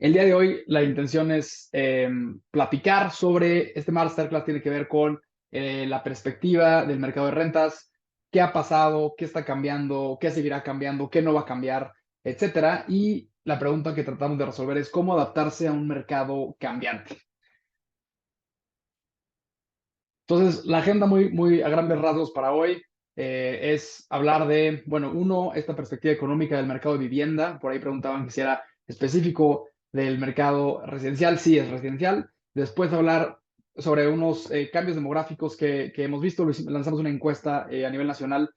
El día de hoy la intención es platicar sobre, este masterclass tiene que ver con la perspectiva del mercado de rentas, qué ha pasado, qué está cambiando, qué seguirá cambiando, qué no va a cambiar, etcétera. Y la pregunta que tratamos de resolver es cómo adaptarse a un mercado cambiante. Entonces, la agenda muy a grandes rasgos para hoy es hablar de, bueno, uno, esta perspectiva económica del mercado de vivienda. Por ahí preguntaban si era específico del mercado residencial. Sí, es residencial. Después hablar sobre unos cambios demográficos que hemos visto. Lanzamos una encuesta a nivel nacional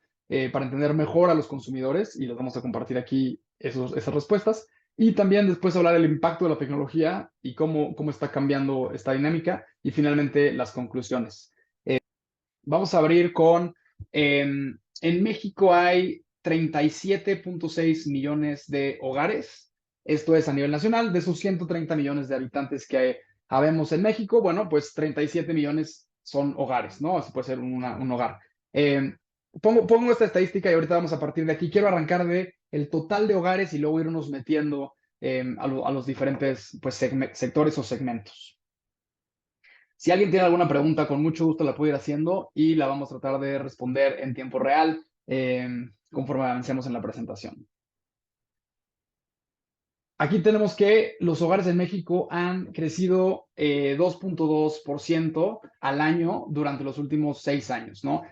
para entender mejor a los consumidores y les vamos a compartir aquí esas respuestas. Y también después hablar del impacto de la tecnología y cómo está cambiando esta dinámica. Y finalmente las conclusiones. Vamos a abrir con, en México hay 37.6 millones de hogares. Esto es a nivel nacional. De esos 130 millones de habitantes que habemos en México, bueno, pues 37 millones son hogares, ¿no? Eso puede ser un hogar. Eh, pongo esta estadística y ahorita vamos a partir de aquí. Quiero arrancar de el total de hogares y luego irnos metiendo a los diferentes pues, sectores o segmentos. Si alguien tiene alguna pregunta, con mucho gusto la puede ir haciendo y la vamos a tratar de responder en tiempo real conforme avancemos en la presentación. Aquí tenemos que los hogares en México han crecido 2.2% al año durante los últimos 6 años, ¿no?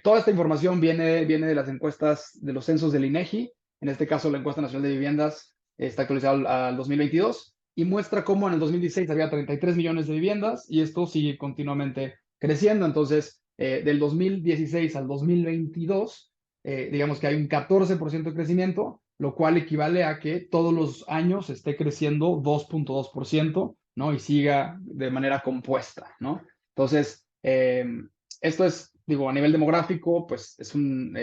Toda esta información viene de las encuestas de los censos del INEGI. En este caso, la encuesta nacional de viviendas está actualizada al 2022 y muestra cómo en el 2016 había 33 millones de viviendas y esto sigue continuamente creciendo. Entonces, del 2016 al 2022, digamos que hay un 14% de crecimiento, lo cual equivale a que todos los años esté creciendo 2.2%, ¿no? Y siga de manera compuesta, ¿no? Entonces, esto es, digo, a nivel demográfico, pues es un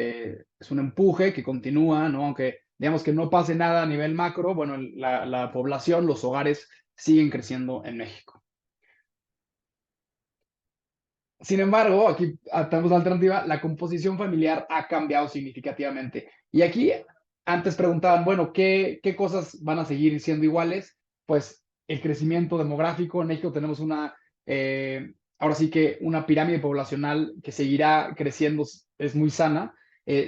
empuje que continúa, ¿no? Aunque digamos que no pase nada a nivel macro, bueno, la población, los hogares siguen creciendo en México. Sin embargo, aquí tenemos la alternativa, la composición familiar ha cambiado significativamente. Y aquí antes preguntaban, bueno, ¿qué cosas van a seguir siendo iguales? Pues el crecimiento demográfico. En México tenemos ahora sí que una pirámide poblacional que seguirá creciendo, es muy sana.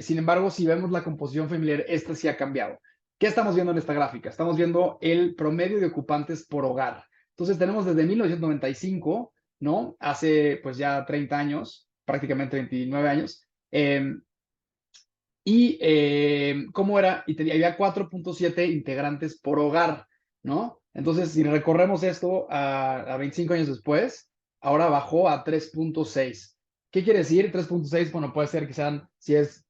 Sin embargo, si vemos la composición familiar, esta sí ha cambiado. ¿Qué estamos viendo en esta gráfica? Estamos viendo el promedio de ocupantes por hogar. Entonces tenemos desde 1995, ¿no? Hace pues ya 30 años, prácticamente 29 años. ¿Cómo era? Había 4.7 integrantes por hogar, ¿no? Entonces, si recorremos esto a 25 años después, ahora bajó a 3.6. ¿Qué quiere decir? 3.6, bueno, puede ser que sean, si es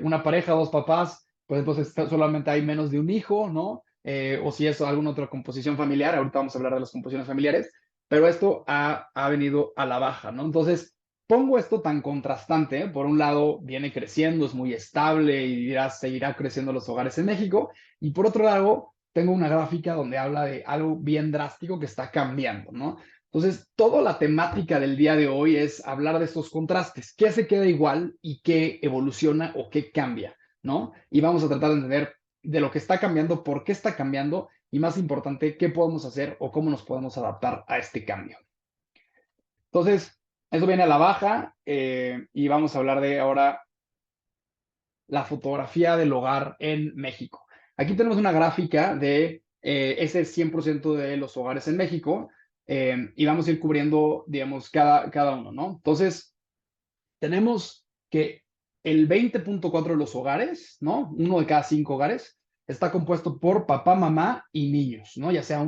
una pareja, dos papás, pues entonces solamente hay menos de un hijo, ¿no? O si es alguna otra composición familiar, ahorita vamos a hablar de las composiciones familiares, pero esto ha venido a la baja, ¿no? Entonces, pongo esto tan contrastante, ¿eh? Por un lado, viene creciendo, es muy estable y seguirá creciendo los hogares en México. Y por otro lado, tengo una gráfica donde habla de algo bien drástico que está cambiando, ¿no? Entonces, toda la temática del día de hoy es hablar de estos contrastes. ¿Qué se queda igual y qué evoluciona o qué cambia, ¿no? Y vamos a tratar de entender de lo que está cambiando, por qué está cambiando y, más importante, qué podemos hacer o cómo nos podemos adaptar a este cambio. Entonces, eso viene a la baja y vamos a hablar de ahora la fotografía del hogar en México. Aquí tenemos una gráfica de ese 100% de los hogares en México y vamos a ir cubriendo, digamos, cada uno, ¿no? Entonces, tenemos que el 20.4 de los hogares, ¿no? Uno de cada 5 hogares está compuesto por papá, mamá y niños, ¿no? Ya sea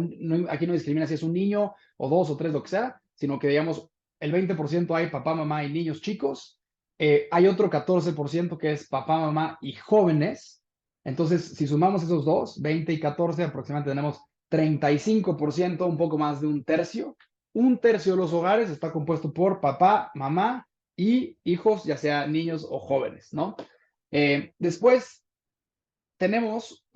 aquí no discrimina si es un niño o dos o tres, lo que sea, sino que digamos el 20% hay papá, mamá y niños chicos. Hay otro 14% que es papá, mamá y jóvenes. Entonces, si sumamos esos dos, 20 y 14, aproximadamente tenemos 35%, un poco más de un tercio. Un tercio de los hogares está compuesto por papá, mamá y hijos, ya sea niños o jóvenes, ¿no? Después tenemos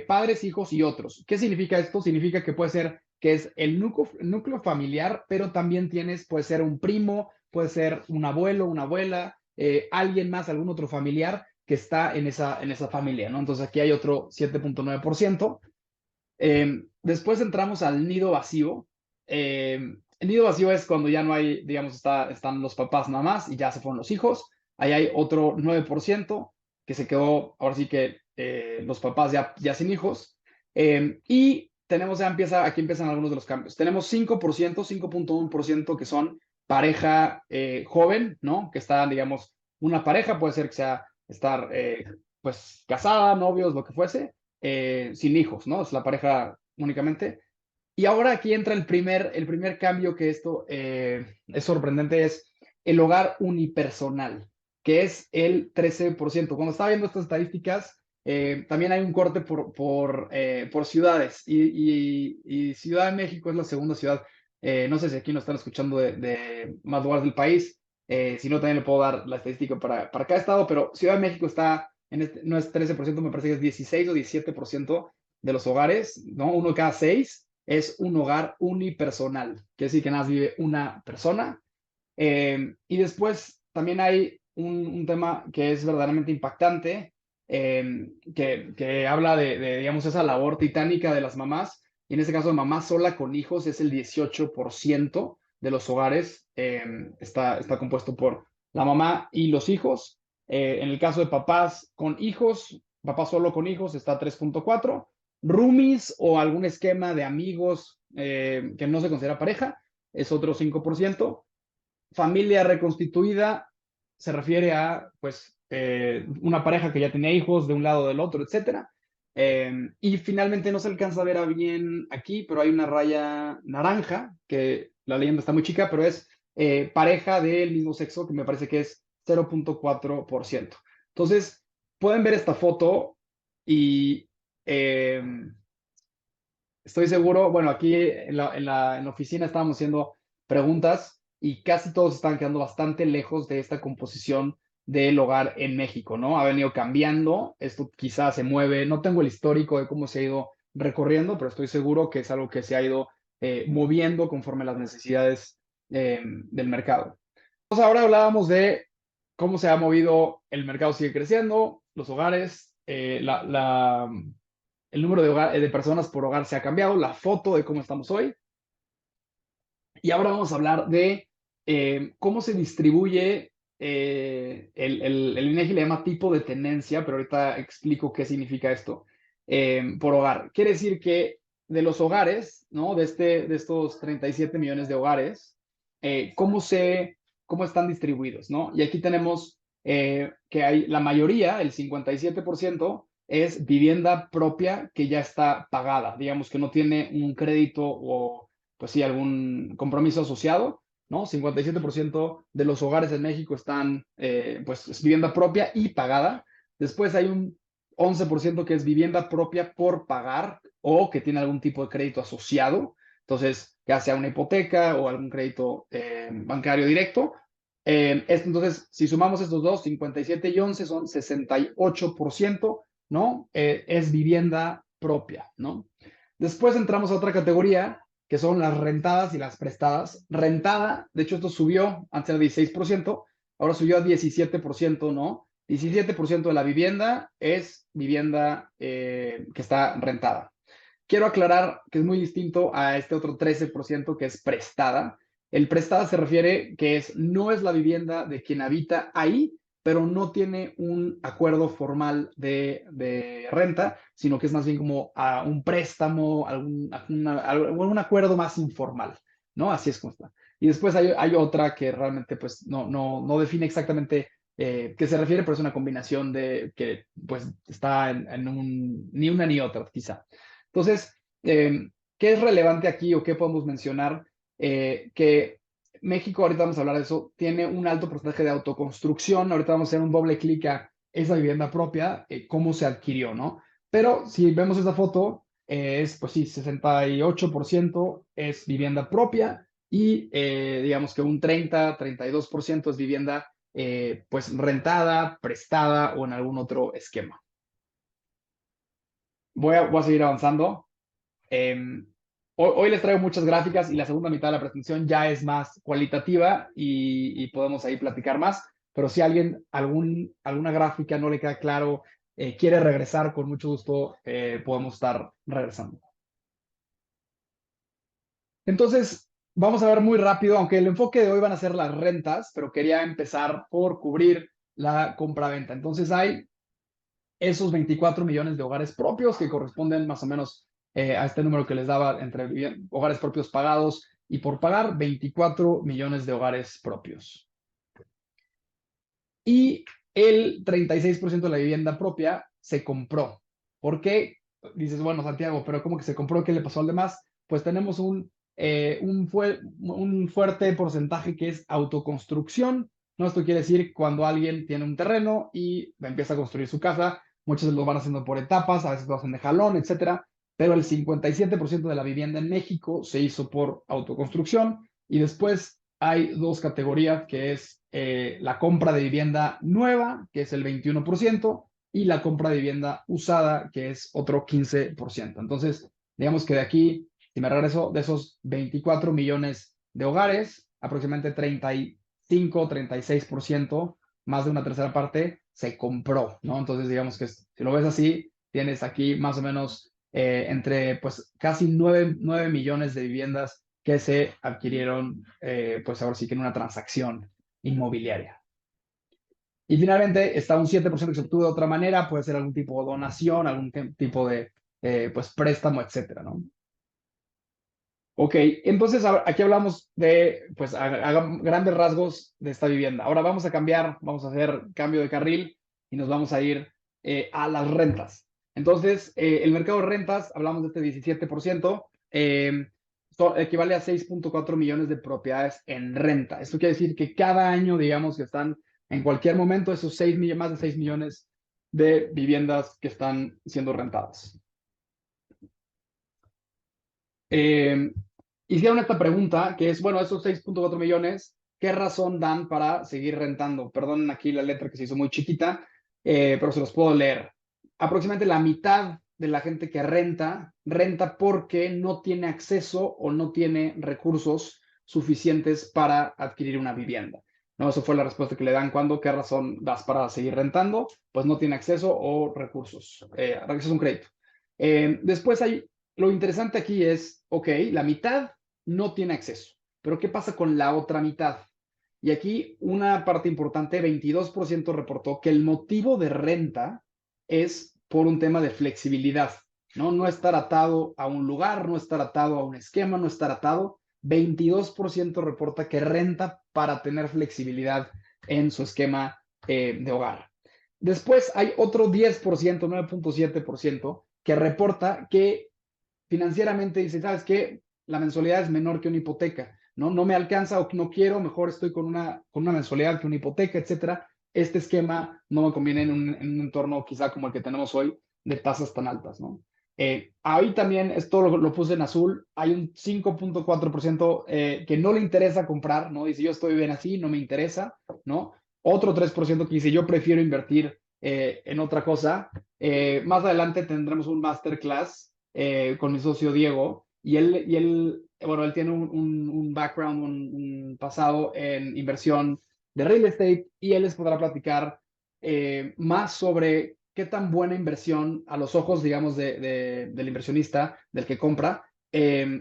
padres, hijos y otros. ¿Qué significa esto? Significa que puede ser que es el núcleo familiar, pero también puede ser un primo, puede ser un abuelo, una abuela, alguien más, algún otro familiar que está en esa familia, ¿no? Entonces aquí hay otro 7.9%. Después entramos al nido vacío. El nido vacío es cuando ya no hay, digamos, están los papás nada más y ya se fueron los hijos. Ahí hay otro 9% que se quedó, ahora sí que los papás ya sin hijos. Y tenemos, aquí empiezan algunos de los cambios. Tenemos 5%, 5.1% que son pareja joven, ¿no? Que está, digamos, una pareja, puede ser que sea estar, pues, casada, novios, lo que fuese, sin hijos, ¿no? Es la pareja únicamente. Y ahora aquí entra el primer cambio que esto es sorprendente, es el hogar unipersonal, que es el 13%. Cuando estaba viendo estas estadísticas, también hay un corte por ciudades y Ciudad de México es la segunda ciudad. No sé si aquí nos están escuchando de más lugares del país. Si no, también le puedo dar la estadística para cada estado, pero Ciudad de México está, no es 13%, me parece que es 16 o 17% de los hogares, ¿no? Uno de cada seis es un hogar unipersonal, quiere decir que nada más vive una persona. Y después también hay un tema que es verdaderamente impactante, que habla digamos, esa labor titánica de las mamás, y en este caso de mamá sola con hijos es el 18% de los hogares, está compuesto por la mamá y los hijos. En el caso de papás con hijos, papá solo con hijos está 3.4. Roomies o algún esquema de amigos que no se considera pareja es otro 5%. Familia reconstituida se refiere a, pues, una pareja que ya tenía hijos de un lado o del otro, etcétera. Y finalmente no se alcanza a ver bien aquí, pero hay una raya naranja, que la leyenda está muy chica, pero es pareja del mismo sexo, que me parece que es 0.4%. Entonces, pueden ver esta foto y eh, estoy seguro, bueno, aquí en la oficina estábamos haciendo preguntas y casi todos están quedando bastante lejos de esta composición del hogar en México, ¿no? Ha venido cambiando, esto quizás se mueve, no tengo el histórico de cómo se ha ido recorriendo, pero estoy seguro que es algo que se ha ido moviendo conforme las necesidades del mercado. Entonces, ahora hablábamos de cómo se ha movido, el mercado sigue creciendo, los hogares, el número de personas por hogar se ha cambiado, la foto de cómo estamos hoy. Y ahora vamos a hablar de cómo se distribuye, el INEGI le llama tipo de tenencia, pero ahorita explico qué significa esto, por hogar. Quiere decir que de los hogares, ¿no? De estos 37 millones de hogares, cómo están distribuidos, ¿no? Y aquí tenemos que hay la mayoría, el 57%, es vivienda propia que ya está pagada, digamos que no tiene un crédito o, pues sí, algún compromiso asociado, ¿no? 57% de los hogares en México están, pues, es vivienda propia y pagada. Después hay un 11% que es vivienda propia por pagar o que tiene algún tipo de crédito asociado. Entonces, ya sea una hipoteca o algún crédito bancario directo. Entonces, si sumamos estos dos, 57 y 11 son 68%, ¿no? Es vivienda propia, ¿no? Después entramos a otra categoría, que son las rentadas y las prestadas. Rentada, de hecho, esto subió, antes era 16%, ahora subió a 17%, ¿no? 17% de la vivienda es vivienda que está rentada. Quiero aclarar que es muy distinto a este otro 13% que es prestada. El prestada se refiere que no es la vivienda de quien habita ahí, pero no tiene un acuerdo formal de renta, sino que es más bien como a un préstamo, algún acuerdo más informal, ¿no? Así es como está. Y después hay otra que realmente pues no define exactamente qué se refiere, pero es una combinación de que pues está ni una ni otra, quizá. Entonces, ¿qué es relevante aquí o qué podemos mencionar? Que México, ahorita vamos a hablar de eso, tiene un alto porcentaje de autoconstrucción. Ahorita vamos a hacer un doble clic a esa vivienda propia, cómo se adquirió, ¿no? Pero si vemos esta foto, pues sí, 68% es vivienda propia y digamos que un 32% es vivienda pues rentada, prestada o en algún otro esquema. Voy a seguir avanzando. Em, hoy les traigo muchas gráficas y la segunda mitad de la presentación ya es más cualitativa y podemos ahí platicar más, pero si alguien, alguna gráfica no le queda claro, quiere regresar, con mucho gusto podemos estar regresando. Entonces, vamos a ver muy rápido, aunque el enfoque de hoy van a ser las rentas, pero quería empezar por cubrir la compraventa. Entonces, hay esos 24 millones de hogares propios que corresponden más o menos a este número que les daba entre hogares propios pagados y por pagar, 24 millones de hogares propios. Y el 36% de la vivienda propia se compró. ¿Por qué? Dices, bueno, Santiago, pero ¿cómo que se compró? ¿Qué le pasó al demás? Pues tenemos un fuerte porcentaje que es autoconstrucción, ¿no? Esto quiere decir cuando alguien tiene un terreno y empieza a construir su casa, muchos lo van haciendo por etapas, a veces lo hacen de jalón, etcétera, pero el 57% de la vivienda en México se hizo por autoconstrucción y después hay dos categorías, que es la compra de vivienda nueva, que es el 21%, y la compra de vivienda usada, que es otro 15%. Entonces, digamos que de aquí, si me regreso, de esos 24 millones de hogares, aproximadamente 35-36%, más de una tercera parte, se compró, ¿no? Entonces, digamos que si lo ves así, tienes aquí más o menos entre pues casi 9 millones de viviendas que se adquirieron, pues ahora sí que en una transacción inmobiliaria. Y finalmente está un 7% que se obtuvo de otra manera, puede ser algún tipo de donación, algún tipo de pues préstamo, etcétera, ¿no? Ok, entonces aquí hablamos de, pues, a grandes rasgos de esta vivienda. Ahora vamos a cambiar, vamos a hacer cambio de carril y nos vamos a ir a las rentas. Entonces, el mercado de rentas, hablamos de este 17%, equivale a 6.4 millones de propiedades en renta. Esto quiere decir que cada año, digamos, que están en cualquier momento esos más de 6 millones de viviendas que están siendo rentadas. Eh, Hicieron esta pregunta, que es, bueno, esos 6.4 millones, ¿qué razón dan para seguir rentando? Perdonen aquí la letra que se hizo muy chiquita, pero se los puedo leer. Aproximadamente la mitad de la gente que renta porque no tiene acceso o no tiene recursos suficientes para adquirir una vivienda. No, eso fue la respuesta que le dan cuando, ¿qué razón das para seguir rentando? Pues no tiene acceso o recursos, acceso a un crédito. Después lo interesante aquí es, ok, la mitad no tiene acceso, pero ¿qué pasa con la otra mitad? Y aquí una parte importante, 22% reportó que el motivo de renta es por un tema de flexibilidad, ¿no? No estar atado a un lugar, no estar atado a un esquema, no estar atado. 22% reporta que renta para tener flexibilidad en su esquema de hogar. Después hay otro 10%, 9.7%, que reporta que financieramente dice, ¿sabes qué? La mensualidad es menor que una hipoteca, ¿no? No me alcanza o no quiero, mejor estoy con una mensualidad que una hipoteca, etcétera. Este esquema no me conviene en un entorno quizá como el que tenemos hoy de tasas tan altas, ¿no? Ahí también, esto lo puse en azul, hay un 5.4% que no le interesa comprar, ¿no? Dice, yo estoy bien así, no me interesa, ¿no? Otro 3% que dice, yo prefiero invertir en otra cosa. Más adelante tendremos un masterclass con mi socio Diego, bueno, él tiene un background, un pasado en inversión de real estate y él les podrá platicar más sobre qué tan buena inversión a los ojos, digamos, del inversionista, del que compra,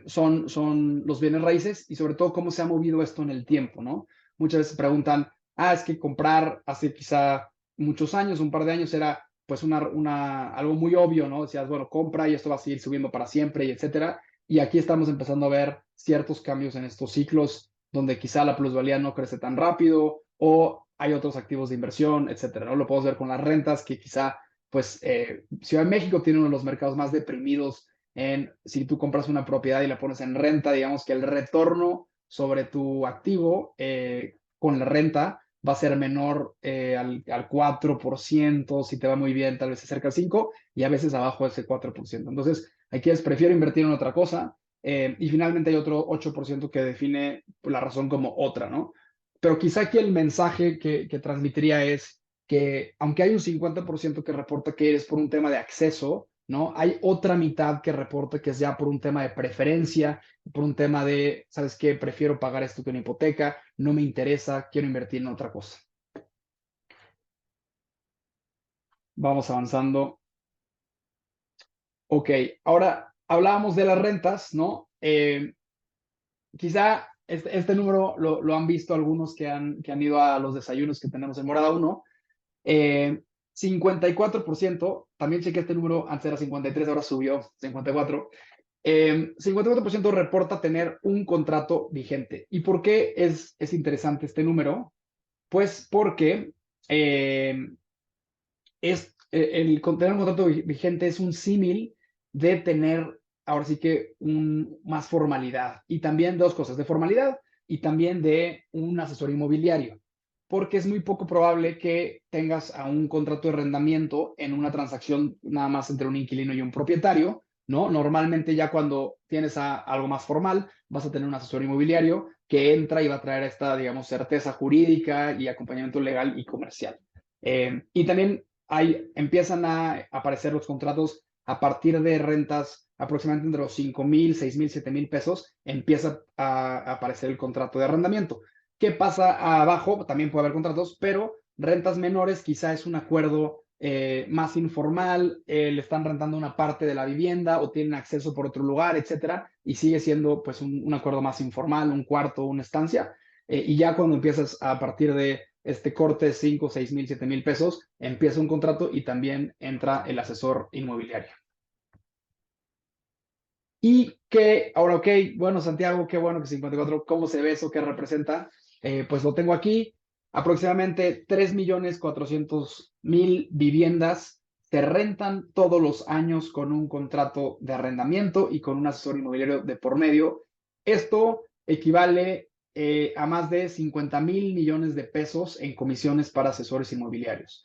son los bienes raíces y sobre todo cómo se ha movido esto en el tiempo, ¿no? Muchas veces preguntan, es que comprar hace quizá muchos años, un par de años era pues algo muy obvio, ¿no? Decías, bueno, compra y esto va a seguir subiendo para siempre y etcétera. Y aquí estamos empezando a ver ciertos cambios en estos ciclos donde quizá la plusvalía no crece tan rápido o hay otros activos de inversión, etcétera, ¿no? Lo podemos ver con las rentas que quizá, pues, Ciudad de México tiene uno de los mercados más deprimidos en si tú compras una propiedad y la pones en renta, digamos que el retorno sobre tu activo con la renta va a ser menor al 4%, si te va muy bien, tal vez se acerca al 5%, y a veces abajo de ese 4%. Entonces, aquí prefiero invertir en otra cosa. Y finalmente hay otro 8% que define la razón como otra, ¿no? Pero quizá aquí el mensaje que transmitiría es que aunque hay un 50% que reporta que eres por un tema de acceso, ¿no? Hay otra mitad que reporta que es ya por un tema de preferencia, por un tema de, ¿sabes qué? Prefiero pagar esto que una hipoteca, no me interesa, quiero invertir en otra cosa. Vamos avanzando. Ok, ahora hablábamos de las rentas, ¿no? quizá este número lo han visto algunos que han ido a los desayunos que tenemos en Morada 1. 54%, también chequé este número, antes era 53, ahora subió 54. 54% reporta tener un contrato vigente. ¿Y por qué es interesante este número? Pues porque tener un contrato vigente es un símil de tener ahora sí que más formalidad. Y también dos cosas, de formalidad y también de un asesor inmobiliario. Porque es muy poco probable que tengas a un contrato de arrendamiento en una transacción nada más entre un inquilino y un propietario, ¿no? Normalmente ya cuando tienes algo más formal, vas a tener un asesor inmobiliario que entra y va a traer esta, digamos, certeza jurídica y acompañamiento legal y comercial. Y también empiezan a aparecer los contratos a partir de rentas aproximadamente entre los 5,000, 6,000, 7,000 pesos, empieza a aparecer el contrato de arrendamiento. ¿Qué pasa abajo? También puede haber contratos, pero rentas menores quizá es un acuerdo más informal, le están rentando una parte de la vivienda o tienen acceso por otro lugar, etcétera, y sigue siendo pues un acuerdo más informal, un cuarto, una estancia, y ya cuando empiezas a partir de este corte de 5, 6,000, 7,000 pesos, empieza un contrato y también entra el asesor inmobiliario. Y que, ahora, ok, bueno, Santiago, qué bueno que 54, ¿cómo se ve eso? ¿Qué representa? Pues lo tengo aquí, aproximadamente 3,400,000 viviendas se rentan todos los años con un contrato de arrendamiento y con un asesor inmobiliario de por medio. Esto equivale a más de 50,000 millones de pesos en comisiones para asesores inmobiliarios.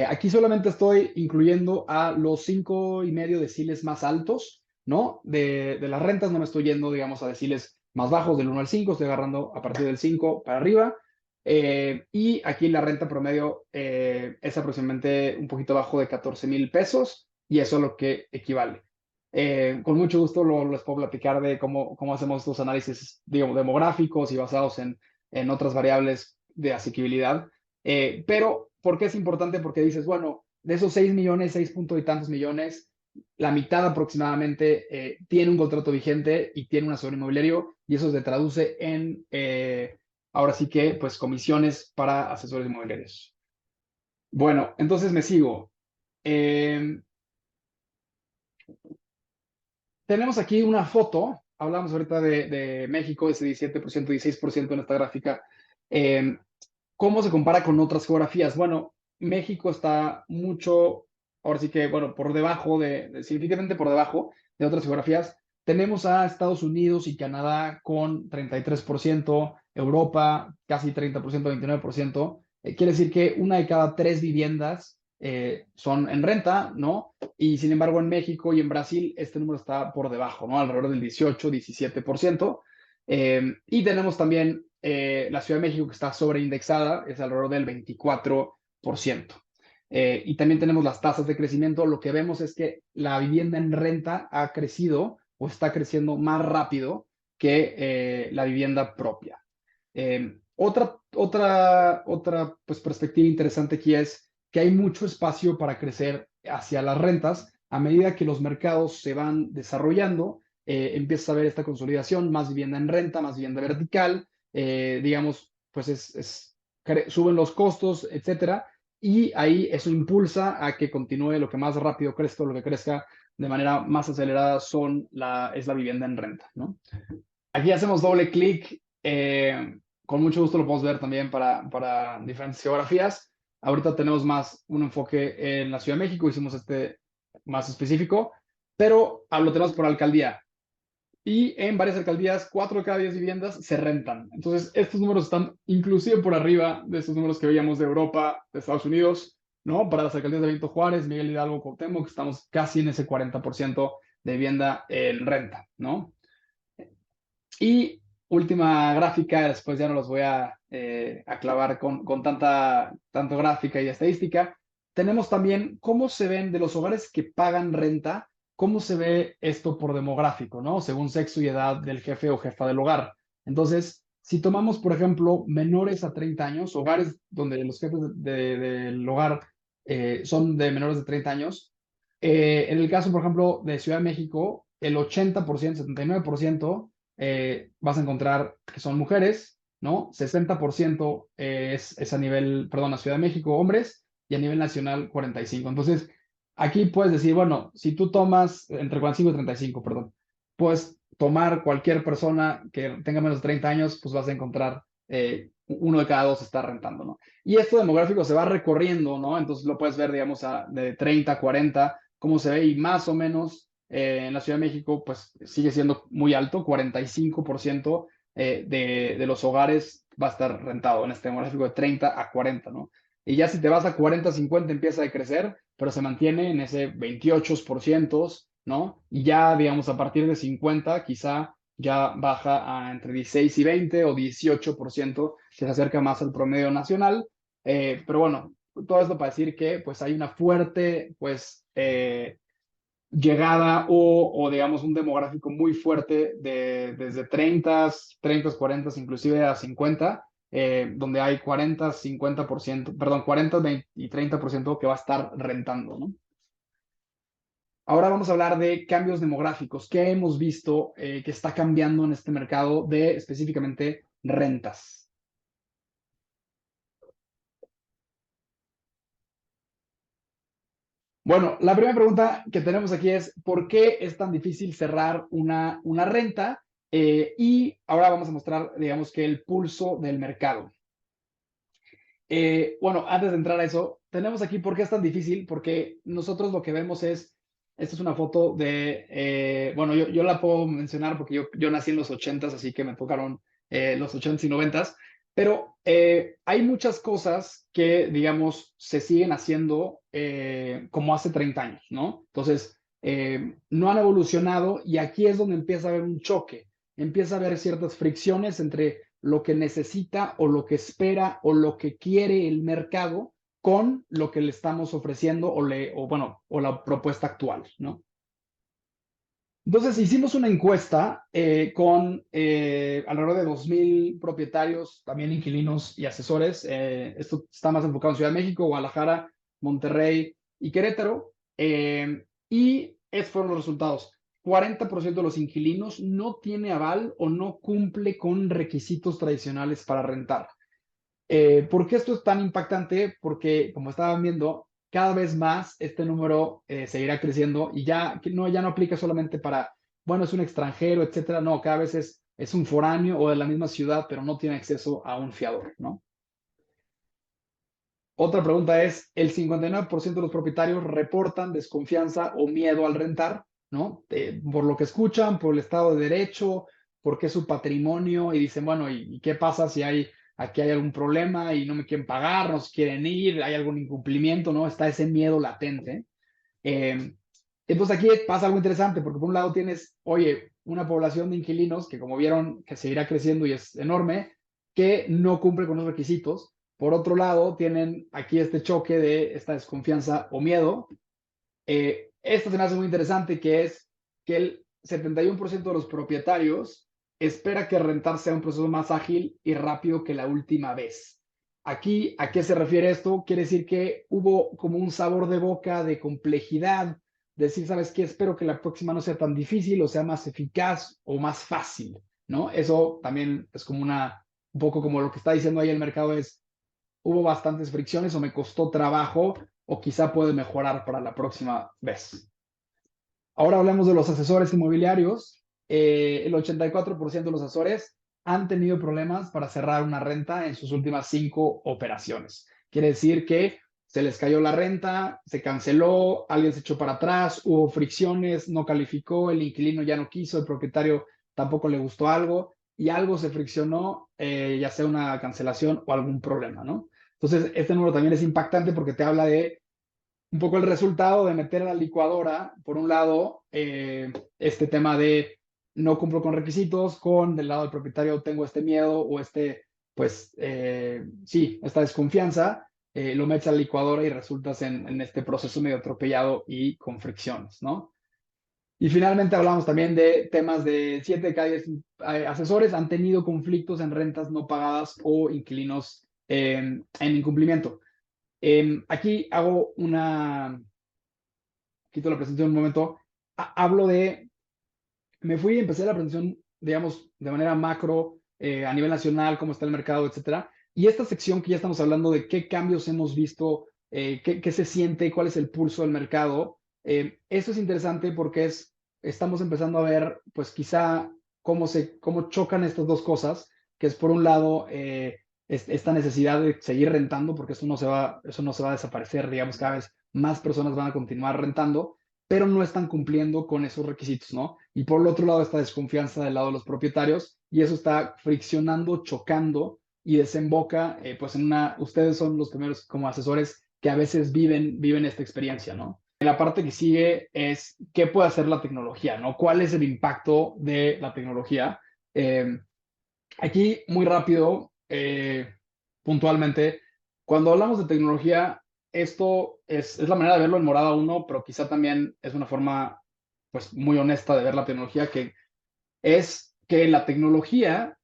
Aquí solamente estoy incluyendo a los 5,5 deciles más altos, ¿no? De las rentas no me estoy yendo, digamos, a deciles más bajos, del 1 al 5, estoy agarrando a partir del 5 para arriba. Y aquí la renta promedio es aproximadamente un poquito bajo de 14,000 pesos y eso es lo que equivale. Con mucho gusto les puedo platicar de cómo hacemos estos análisis, digamos, demográficos y basados en otras variables de asequibilidad. Pero, ¿por qué es importante? Porque dices, bueno, de esos 6 millones, 6 punto y tantos millones, la mitad aproximadamente tiene un contrato vigente y tiene un asesor inmobiliario y eso se traduce en, ahora sí que, pues, comisiones para asesores inmobiliarios. Bueno, entonces me sigo. Eh, Tenemos aquí una foto, hablamos ahorita de México, ese 17%, 16% en esta gráfica. Eh, ¿Cómo se compara con otras geografías? Bueno, México está mucho, ahora sí que, bueno, por debajo significativamente por debajo de otras geografías. Tenemos a Estados Unidos y Canadá con 33%, Europa casi 30%, 29%. Quiere decir que una de cada tres viviendas son en renta, ¿no? Y sin embargo, en México y en Brasil este número está por debajo, ¿no? Alrededor del 18, 17%. Y tenemos también la Ciudad de México que está sobreindexada, es alrededor del 24%. Y también tenemos las tasas de crecimiento. Lo que vemos es que la vivienda en renta ha crecido o está creciendo más rápido que la vivienda propia. Otra pues, perspectiva interesante aquí es que hay mucho espacio para crecer hacia las rentas a medida que los mercados se van desarrollando. Empieza a ver esta consolidación, más vivienda en renta, más vivienda vertical, digamos, pues suben los costos, etcétera, y ahí eso impulsa a que continúe lo que más rápido crezca, lo que crezca de manera más acelerada es la vivienda en renta, ¿no? Aquí hacemos doble clic. Con mucho gusto lo podemos ver también para diferentes geografías. Ahorita tenemos más un enfoque en la Ciudad de México, hicimos este más específico, pero lo tenemos por alcaldía. Y en varias alcaldías, 4 de cada 10 viviendas se rentan. Entonces, estos números están inclusive por arriba de estos números que veíamos de Europa, de Estados Unidos, ¿no? Para las alcaldías de Benito Juárez, Miguel Hidalgo, Cuauhtémoc, estamos casi en ese 40% de vivienda en renta, ¿no? Y última gráfica, después ya no los voy a clavar con tanto gráfica y estadística. Tenemos también cómo se ven de los hogares que pagan renta, cómo se ve esto por demográfico, ¿no? Según sexo y edad del jefe o jefa del hogar. Entonces, si tomamos, por ejemplo, menores a 30 años, hogares donde los jefes del hogar son de menores de 30 años, en el caso, por ejemplo, de Ciudad de México, el 80%, 79% vas a encontrar que son mujeres, ¿no? 60% es a nivel, perdón, a Ciudad de México, hombres, y a nivel nacional 45%. Entonces, aquí puedes decir, bueno, si tú tomas entre 45 y 35, perdón, puedes tomar cualquier persona que tenga menos de 30 años, pues vas a encontrar uno de cada dos está rentando, ¿no? Y esto demográfico se va recorriendo, ¿no? Entonces lo puedes ver, digamos, de 30 a 40, cómo se ve, y más o menos en la Ciudad de México, pues sigue siendo muy alto, 45% de los hogares va a estar rentado en este demográfico de 30 a 40, ¿no? Y ya si te vas a 40, 50 empieza a crecer, pero se mantiene en ese 28%, ¿no? Y ya, digamos, a partir de 50, quizá ya baja a entre 16 y 20 o 18%, se acerca más al promedio nacional. Pero bueno, todo esto para decir que pues hay una fuerte pues llegada o digamos un demográfico muy fuerte desde 30, 40, inclusive a 50, donde hay 40, 50%, perdón, 40, 20 y 30% que va a estar rentando, ¿no? Ahora vamos a hablar de cambios demográficos. ¿Qué hemos visto que está cambiando en este mercado de específicamente rentas? Bueno, la primera pregunta que tenemos aquí es, ¿por qué es tan difícil cerrar una renta? Y ahora vamos a mostrar, digamos que el pulso del mercado. Bueno, antes de entrar a eso, tenemos aquí por qué es tan difícil, porque nosotros lo que vemos es, esta es una foto de, bueno, yo la puedo mencionar porque yo nací en los 80s, así que me tocaron los 80s y 90s, pero hay muchas cosas que, digamos, se siguen haciendo como hace 30 años, ¿no? Entonces, no han evolucionado y aquí es donde empieza a haber un choque, empieza a haber ciertas fricciones entre lo que necesita o lo que espera o lo que quiere el mercado con lo que le estamos ofreciendo bueno, o la propuesta actual, ¿no? Entonces hicimos una encuesta con alrededor de 2,000 propietarios, también inquilinos y asesores. Esto está más enfocado en Ciudad de México, Guadalajara, Monterrey y Querétaro. Y estos fueron los resultados. 40% de los inquilinos no tiene aval o no cumple con requisitos tradicionales para rentar. ¿Por qué esto es tan impactante? Porque, como estaban viendo, cada vez más este número seguirá creciendo y ya no aplica solamente para, bueno, es un extranjero, etcétera. No, cada vez es un foráneo o de la misma ciudad, pero no tiene acceso a un fiador, ¿no? Otra pregunta es, el 59% de los propietarios reportan desconfianza o miedo al rentar, ¿no? Por lo que escuchan, por el Estado de Derecho, porque es su patrimonio y dicen, bueno, ¿y qué pasa si aquí hay algún problema y no me quieren pagar, no se quieren ir, hay algún incumplimiento, ¿no? Está ese miedo latente. Eh, entonces aquí pasa algo interesante, porque por un lado tienes, oye, una población de inquilinos que como vieron que seguirá creciendo y es enorme, que no cumple con los requisitos. Por otro lado, tienen aquí este choque de esta desconfianza o miedo. Esto se me hace muy interesante, que es que el 71% de los propietarios espera que rentar sea un proceso más ágil y rápido que la última vez. Aquí, ¿a qué se refiere esto? Quiere decir que hubo como un sabor de boca de complejidad, decir, ¿sabes qué? Espero que la próxima no sea tan difícil o sea más eficaz o más fácil, ¿no? Eso también es como un poco como lo que está diciendo ahí el mercado es, hubo bastantes fricciones o me costó trabajo o quizá puede mejorar para la próxima vez. Ahora hablemos de los asesores inmobiliarios. El 84% de los asesores han tenido problemas para cerrar una renta en sus últimas 5 operaciones. Quiere decir que se les cayó la renta, se canceló, alguien se echó para atrás, hubo fricciones, no calificó, el inquilino ya no quiso, el propietario tampoco le gustó algo y algo se friccionó, ya sea una cancelación o algún problema, ¿no? Entonces, este número también es impactante porque te habla de un poco el resultado de meter a la licuadora, por un lado, este tema de no cumplo con requisitos, con del lado del propietario tengo este miedo o pues, sí, esta desconfianza, lo metes a la licuadora y resultas en este proceso medio atropellado y con fricciones, ¿no? Y finalmente hablamos también de temas de 7 de cada 10 asesores han tenido conflictos en rentas no pagadas o inquilinos en incumplimiento. Aquí hago quito la presentación un momento, hablo de, me fui y empecé la presentación digamos, de manera macro, a nivel nacional, cómo está el mercado, etcétera. Y esta sección que ya estamos hablando de qué cambios hemos visto, qué se siente, cuál es el pulso del mercado, eso es interesante porque estamos empezando a ver, pues quizá cómo chocan estas dos cosas, que es por un lado esta necesidad de seguir rentando, porque eso no se va a desaparecer, digamos, cada vez más personas van a continuar rentando, pero no están cumpliendo con esos requisitos, ¿no? Y por el otro lado, esta desconfianza del lado de los propietarios, y eso está friccionando, chocando y desemboca, pues ustedes son los primeros como asesores que a veces viven esta experiencia, ¿no? La parte que sigue es qué puede hacer la tecnología, ¿no? ¿Cuál es el impacto de la tecnología? Aquí, muy rápido, puntualmente, cuando hablamos de tecnología, esto es la manera de verlo en morada uno, pero quizá también es una forma, pues, muy honesta de ver la tecnología, que es que la tecnología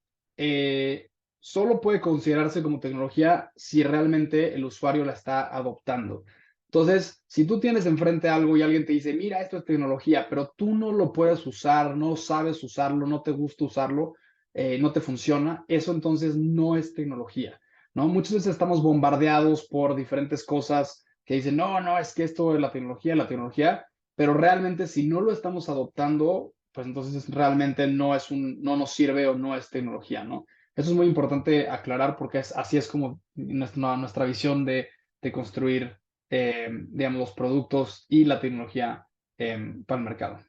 solo puede considerarse como tecnología si realmente el usuario la está adoptando. Entonces, si tú tienes enfrente algo y alguien te dice, mira, esto es tecnología, pero tú no lo puedes usar, no sabes usarlo, no te gusta usarlo, no te funciona, eso entonces no es tecnología, ¿no? Muchas veces estamos bombardeados por diferentes cosas que dicen, no, no, es que esto es la tecnología, pero realmente si no lo estamos adoptando, pues entonces realmente no nos sirve o no es tecnología, ¿no? Eso es muy importante aclarar porque así es como nuestra visión de construir, digamos, los productos y la tecnología para el mercado.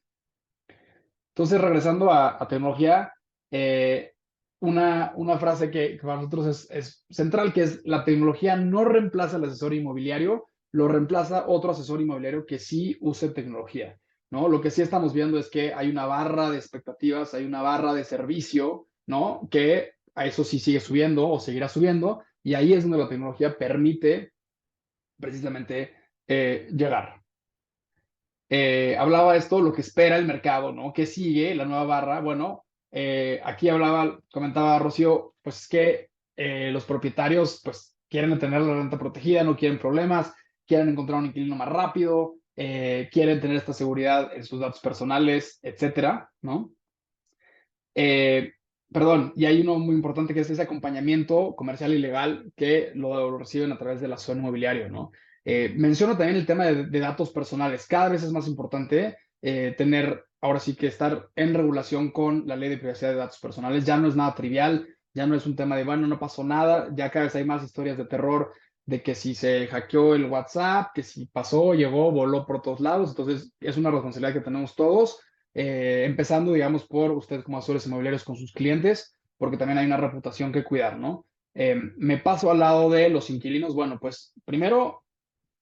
Entonces, regresando a tecnología, eh, una frase que para nosotros es central, que es la tecnología no reemplaza al asesor inmobiliario, lo reemplaza otro asesor inmobiliario que sí use tecnología, ¿no? Lo que sí estamos viendo es que hay una barra de expectativas, hay una barra de servicio, ¿no? Que a eso sí sigue subiendo o seguirá subiendo, y ahí es donde la tecnología permite precisamente llegar. Hablaba esto, lo que espera el mercado, ¿no? ¿Qué sigue? La nueva barra. Bueno, aquí comentaba Rocío, pues es que los propietarios, pues quieren tener la renta protegida, no quieren problemas, quieren encontrar un inquilino más rápido, quieren tener esta seguridad en sus datos personales, etcétera, ¿no? Eh, Perdón, y hay uno muy importante que es ese acompañamiento comercial y legal que lo reciben a través del asesor inmobiliario, ¿no? Menciono también el tema de datos personales. Cada vez es más importante tener, ahora sí que estar en regulación con la ley de privacidad de datos personales. Ya no es nada trivial, ya no es un tema de, bueno, no pasó nada, ya cada vez hay más historias de terror de que si se hackeó el WhatsApp, que si pasó, llegó, voló por todos lados. Entonces, es una responsabilidad que tenemos todos, empezando, digamos, por ustedes como asesores inmobiliarios con sus clientes, porque también hay una reputación que cuidar, ¿no? Me paso al lado de los inquilinos. Bueno, pues primero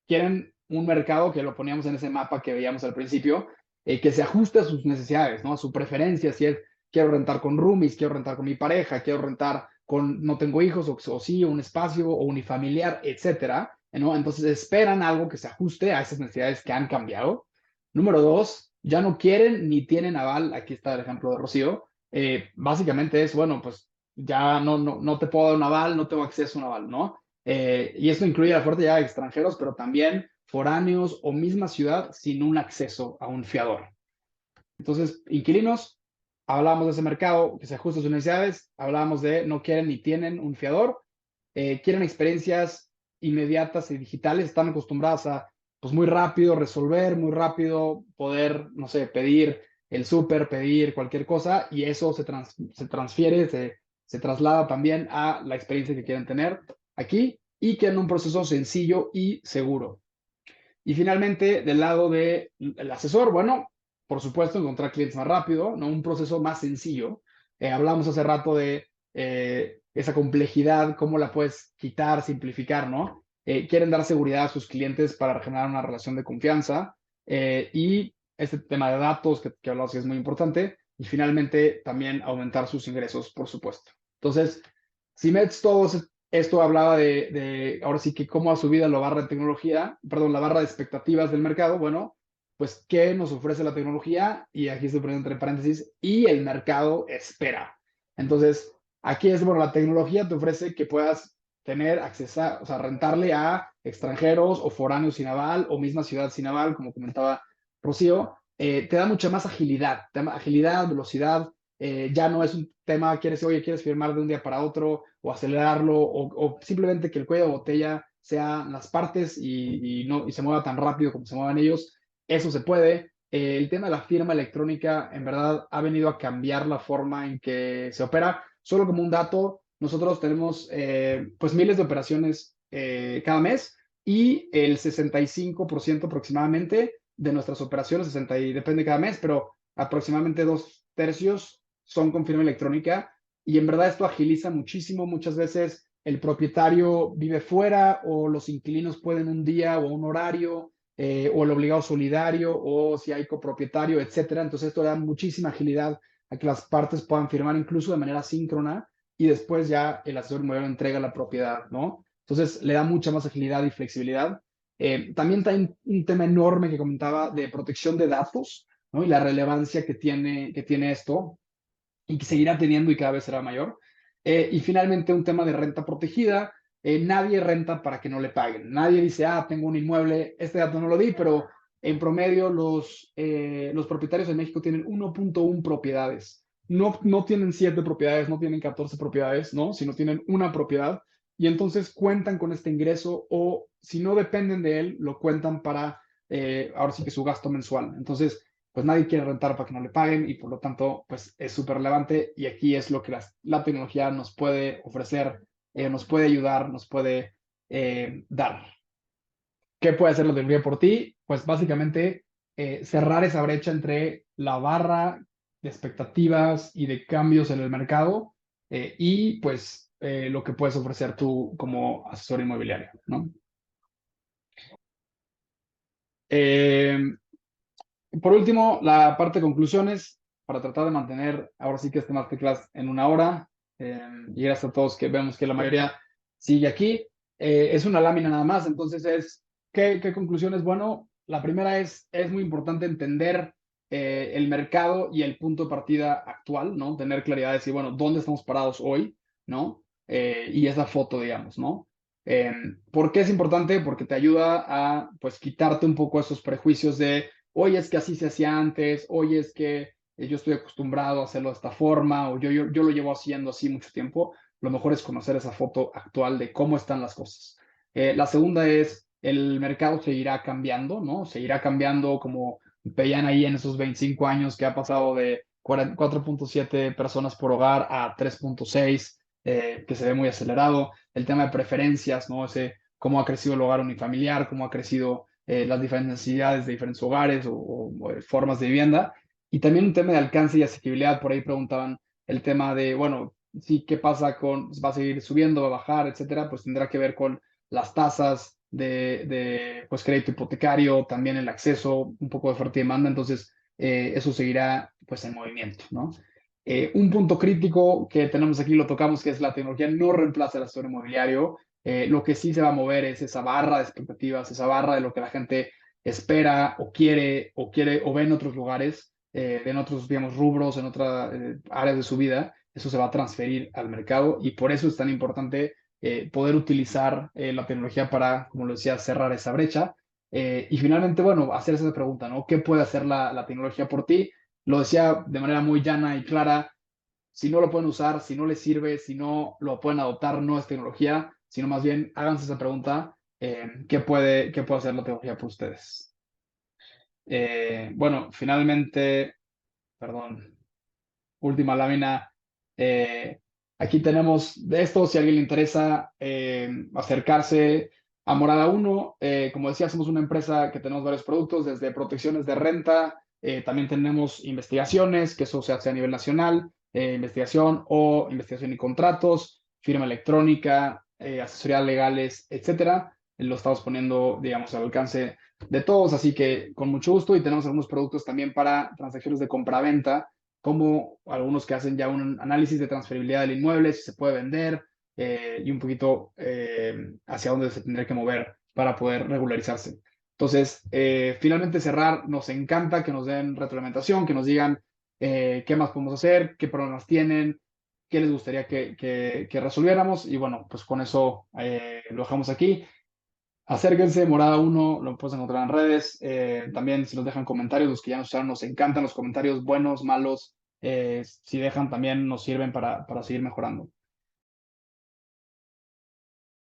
quieren un mercado que lo poníamos en ese mapa que veíamos al principio, que se ajuste a sus necesidades, ¿no? A su preferencia, si es, quiero rentar con roomies, quiero rentar con mi pareja, quiero rentar con, no tengo hijos, o sí, un espacio, o unifamiliar, etcétera, ¿no? Entonces esperan algo que se ajuste a esas necesidades que han cambiado. Número dos, ya no quieren ni tienen aval. Aquí está el ejemplo de Rocío. Básicamente es, bueno, pues ya no te puedo dar un aval, no tengo acceso a un aval, ¿no? Y esto incluye la fuerte llegada de extranjeros, pero también foráneos o misma ciudad sin un acceso a un fiador. Entonces, inquilinos, hablábamos de ese mercado que se ajusta a sus necesidades, hablábamos de no quieren ni tienen un fiador, quieren experiencias inmediatas y digitales, están acostumbradas a, pues muy rápido resolver, muy rápido poder, no sé, pedir el súper, pedir cualquier cosa, y eso se transfiere, se traslada también a la experiencia que quieren tener aquí, y que en un proceso sencillo y seguro. Y finalmente, del lado del asesor, bueno, por supuesto, encontrar clientes más rápido, ¿no? Un proceso más sencillo. Hablamos hace rato de esa complejidad, cómo la puedes quitar, simplificar, ¿no? Quieren dar seguridad a sus clientes para generar una relación de confianza, y este tema de datos que hablamos que es muy importante, y finalmente también aumentar sus ingresos, por supuesto. Entonces, si metes todo esto, hablaba ahora sí que cómo ha subido la barra de tecnología, perdón, la barra de expectativas del mercado. Bueno, pues qué nos ofrece la tecnología, y aquí estoy poniendo entre paréntesis, y el mercado espera. Entonces, aquí es, bueno, la tecnología te ofrece que puedas tener acceso, o sea, rentarle a extranjeros o foráneos sin aval o misma ciudad sin aval, como comentaba Rocío. Te da mucha más agilidad, velocidad, Ya no es un tema, oye, quieres firmar de un día para otro o acelerarlo o simplemente que el cuello de botella sean las partes y se mueva tan rápido como se muevan ellos. Eso se puede. El tema de la firma electrónica en verdad ha venido a cambiar la forma en que se opera. Solo como un dato, nosotros tenemos pues miles de operaciones cada mes y el 65% aproximadamente de nuestras operaciones, 60 y depende cada mes, pero aproximadamente 2/3 son con firma electrónica y en verdad esto agiliza muchísimo. Muchas veces el propietario vive fuera o los inquilinos pueden un día o un horario o el obligado solidario o si hay copropietario, etcétera. Entonces esto da muchísima agilidad a que las partes puedan firmar incluso de manera síncrona y después ya el asesor inmobiliario entrega la propiedad, ¿no? Entonces le da mucha más agilidad y flexibilidad. También hay un tema enorme que comentaba de protección de datos, ¿no? Y la relevancia que tiene esto y que seguirá teniendo y cada vez será mayor. Y finalmente un tema de renta protegida. Nadie renta para que no le paguen. Nadie dice, tengo un inmueble, este dato no lo di, pero en promedio los propietarios en México tienen 1.1 propiedades. No, no tienen 7 propiedades, no tienen 14 propiedades, ¿no? Sino tienen una propiedad y entonces cuentan con este ingreso o si no dependen de él, lo cuentan para ahora sí que su gasto mensual. Entonces, pues nadie quiere rentar para que no le paguen y por lo tanto, pues es súper relevante y aquí es lo que la tecnología nos puede ofrecer, nos puede ayudar, nos puede dar. ¿Qué puede hacer la tecnología por ti? Pues básicamente cerrar esa brecha entre la barra de expectativas y de cambios en el mercado y pues lo que puedes ofrecer tú como asesor inmobiliario, ¿no? Eh, Por último, la parte de conclusiones, para tratar de mantener ahora sí que este masterclass en 1 hora. Y gracias a todos que vemos que la mayoría sigue aquí. Es una lámina nada más, entonces ¿qué conclusiones? Bueno, la primera es muy importante entender el mercado y el punto de partida actual, ¿no? Tener claridad de decir, bueno, ¿dónde estamos parados hoy? ¿No? Y esa foto, digamos, ¿no? Eh, ¿Por qué es importante? Porque te ayuda a, pues, quitarte un poco esos prejuicios de oye, es que así se hacía antes, oye, es que yo estoy acostumbrado a hacerlo de esta forma, o yo lo llevo haciendo así mucho tiempo. Lo mejor es conocer esa foto actual de cómo están las cosas. La segunda es, el mercado seguirá cambiando, ¿no? Seguirá cambiando como veían ahí en esos 25 años que ha pasado de 4.7 personas por hogar a 3.6, que se ve muy acelerado. El tema de preferencias, ¿no? Cómo ha crecido el hogar unifamiliar, cómo ha crecido las diferentes necesidades de diferentes hogares o formas de vivienda. Y también un tema de alcance y asequibilidad. Por ahí preguntaban el tema de, bueno, sí, ¿qué pasa con, va a seguir subiendo, va a bajar, etcétera? Pues tendrá que ver con las tasas de pues, crédito hipotecario, también el acceso, un poco de oferta y demanda. Entonces, eso seguirá pues en movimiento, ¿no? Un punto crítico que tenemos aquí, lo tocamos, que es la tecnología no reemplaza el asesor inmobiliario. Lo que sí se va a mover es esa barra de expectativas, esa barra de lo que la gente espera o ve en otros lugares, en otros, digamos, rubros, en otras áreas de su vida. Eso se va a transferir al mercado y por eso es tan importante poder utilizar la tecnología para, como lo decía, cerrar esa brecha. Y finalmente, bueno, hacer esa pregunta, ¿no? ¿Qué puede hacer la tecnología por ti? Lo decía de manera muy llana y clara, si no lo pueden usar, si no les sirve, si no lo pueden adoptar, no es tecnología, sino más bien háganse esa pregunta, ¿qué puede hacer la tecnología por ustedes? Bueno, finalmente, perdón, última lámina. eh, Aquí tenemos de esto, si a alguien le interesa acercarse a Morada Uno. Como decía, somos una empresa que tenemos varios productos, desde protecciones de renta, también tenemos investigaciones, que eso se hace a nivel nacional, investigación y contratos, firma electrónica, asesoría legales, etcétera. Lo estamos poniendo, digamos, al alcance de todos, así que con mucho gusto. Y tenemos algunos productos también para transacciones de compra-venta, como algunos que hacen ya un análisis de transferibilidad del inmueble, si se puede vender y un poquito hacia dónde se tendría que mover para poder regularizarse. Entonces, finalmente cerrar, nos encanta que nos den retroalimentación, que nos digan qué más podemos hacer, qué problemas tienen, qué les gustaría que resolviéramos y bueno, pues con eso lo dejamos aquí. Acérquense, Morada Uno lo puedes encontrar en redes. También si nos dejan comentarios, los que ya nos usaron, nos encantan los comentarios buenos, malos, si dejan también nos sirven para seguir mejorando.